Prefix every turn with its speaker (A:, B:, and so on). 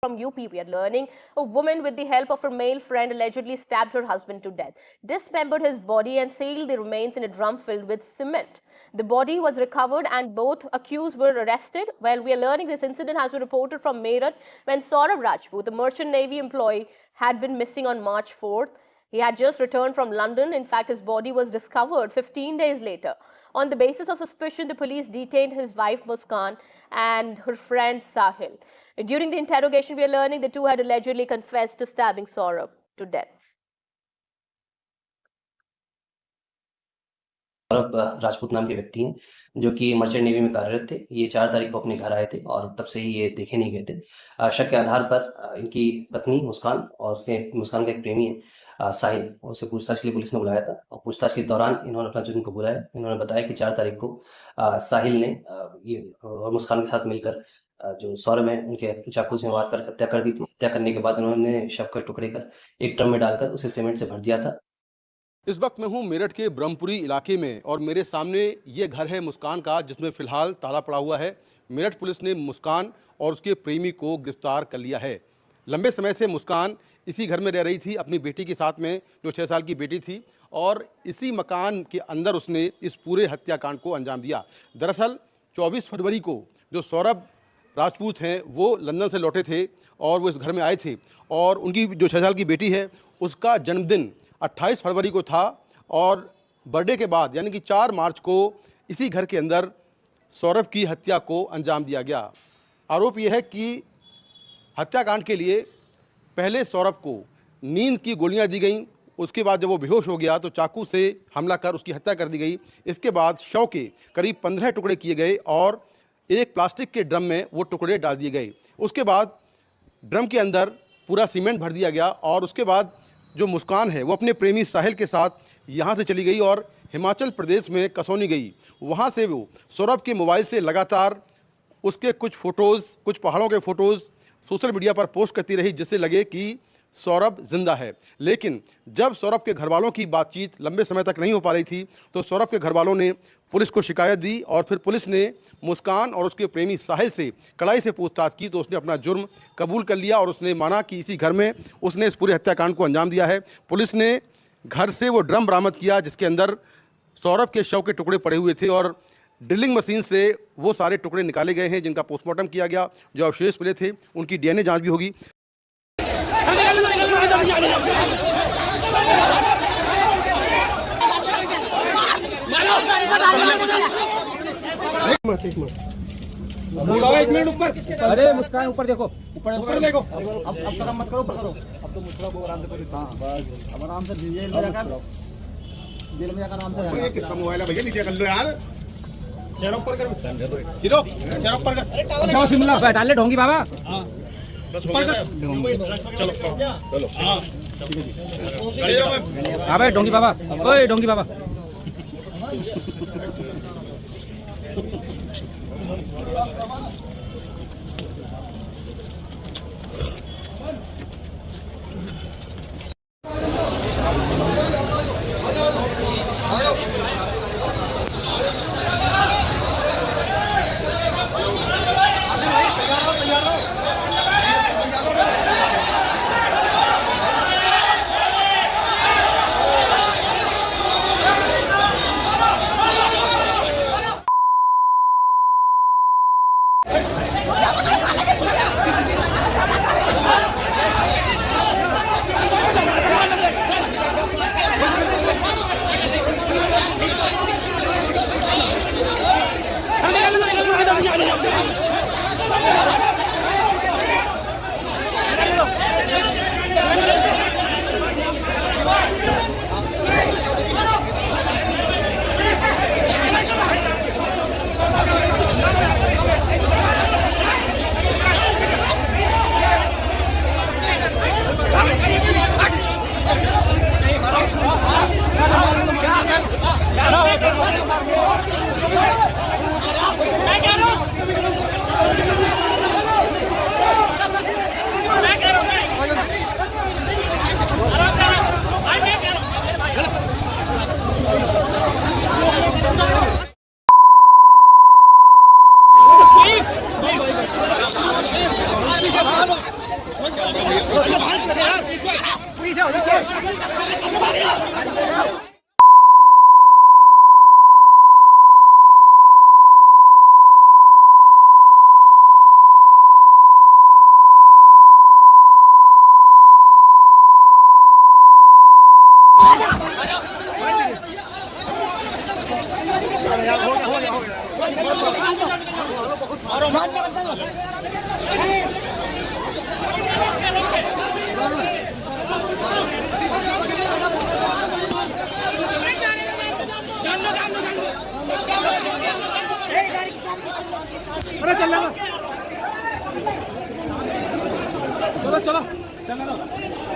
A: From UP, we are learning a woman, with the help of her male friend, allegedly stabbed her husband to death, dismembered his body, and sealed the remains in a drum filled with cement. The body was recovered and both accused were arrested. Well, we are learning this incident has been reported from Meerut when Saurabh Rajput, a merchant navy employee, had been missing on March 4th. He had just returned from London. In fact, his body was discovered 15 days later. On the basis of suspicion, the police detained his wife Muskan and her friend Sahil. During the interrogation, we are learning the two had allegedly confessed to stabbing Saurabh to death.
B: Saurabh Rajput नाम के व्यक्ति हैं जो कि merchant navy में कार्यरत थे। ये 4 तारीख को अपने घर आए थे और तब से ही ये देखे नहीं गए थे। शक के आधार पर इनकी पत्नी मुस्कान और मुस्कान का एक प्रेमी है साहिल, उसे पूछताछ के लिए पुलिस ने बुलाया था और पूछताछ के दौरान इन्होंने अपना जुर्म कबूला है। इन्होंने बताया कि 4 तारीख को साहिल ने ये और मुस्कान के साथ मिलकर जो सौरभ है उनके चाकू से मारकर हत्या कर दी थी। हत्या करने के बाद उन्होंने शव के टुकड़े कर एक ड्रम में डालकर उसे सीमेंट से भर दिया था।
C: इस वक्त मैं हूं मेरठ के ब्रह्मपुरी इलाके में और मेरे सामने ये घर है मुस्कान का, जिसमें फिलहाल ताला पड़ा हुआ है। मेरठ पुलिस ने मुस्कान और उसके प्रेमी को गिरफ्तार कर लिया है। लंबे समय से मुस्कान इसी घर में रह रही थी अपनी बेटी के साथ में, जो 6 साल की बेटी थी, और इसी मकान के अंदर उसने इस पूरे हत्याकांड को अंजाम दिया। दरअसल 24 फरवरी को जो सौरभ राजपूत हैं वो लंदन से लौटे थे और वो इस घर में आए थे, और उनकी जो 6 साल की बेटी है उसका जन्मदिन 28 फरवरी को था, और बर्थडे के बाद यानी कि 4 मार्च को इसी घर के अंदर सौरभ की हत्या को अंजाम दिया गया। आरोप यह है कि हत्याकांड के लिए पहले सौरभ को नींद की गोलियां दी गईं, उसके बाद जब वो बेहोश हो गया तो चाकू से हमला कर उसकी हत्या कर दी गई। इसके बाद शव के करीब 15 टुकड़े किए गए और एक प्लास्टिक के ड्रम में वो टुकड़े डाल दिए गए। उसके बाद ड्रम के अंदर पूरा सीमेंट भर दिया गया और उसके बाद जो मुस्कान है वो अपने प्रेमी साहिल के साथ यहाँ से चली गई और हिमाचल प्रदेश में कसौनी गई। वहाँ से वो सौरभ के मोबाइल से लगातार उसके कुछ फ़ोटोज़, कुछ पहाड़ों के फ़ोटोज़ सोशल मीडिया पर पोस्ट करती रही, जिससे लगे कि सौरभ जिंदा है। लेकिन जब सौरभ के घर वालों की बातचीत लंबे समय तक नहीं हो पा रही थी तो सौरभ के घर वालों ने पुलिस को शिकायत दी और फिर पुलिस ने मुस्कान और उसके प्रेमी साहिल से कड़ाई से पूछताछ की तो उसने अपना जुर्म कबूल कर लिया और उसने माना कि इसी घर में उसने इस पूरे हत्याकांड को अंजाम दिया है। पुलिस ने घर से वो ड्रम बरामद किया जिसके अंदर सौरभ के शव के टुकड़े पड़े हुए थे और ड्रिलिंग मशीन से वो सारे टुकड़े निकाले गए हैं, जिनका पोस्टमार्टम किया गया। जो अवशेष मिले थे उनकी DNA जाँच भी होगी।
D: एक मिनट ऊपर, अरे मुस्कान ऊपर देखो, ऊपर देखो। अब शर्म मत करो, ऊपर करो। अब तो मुस्कुरा वो आराम से करो। हाँ बस, अब आराम से जेल में जाकर आराम से। ये किसका मोबाइल है भैया? नीचे कर लो यार, चेहरा ऊपर कर, हीरो चेहरा ऊपर कर। जाओ शिमला बैठा ले ढोंगी बाबा। हाँ ऊपर कर, चलो चलो। हाँ हाँ भाई ढोंगी बाबा, ओए ढोंगी बाबा। अरे चल चलो चलो चलो।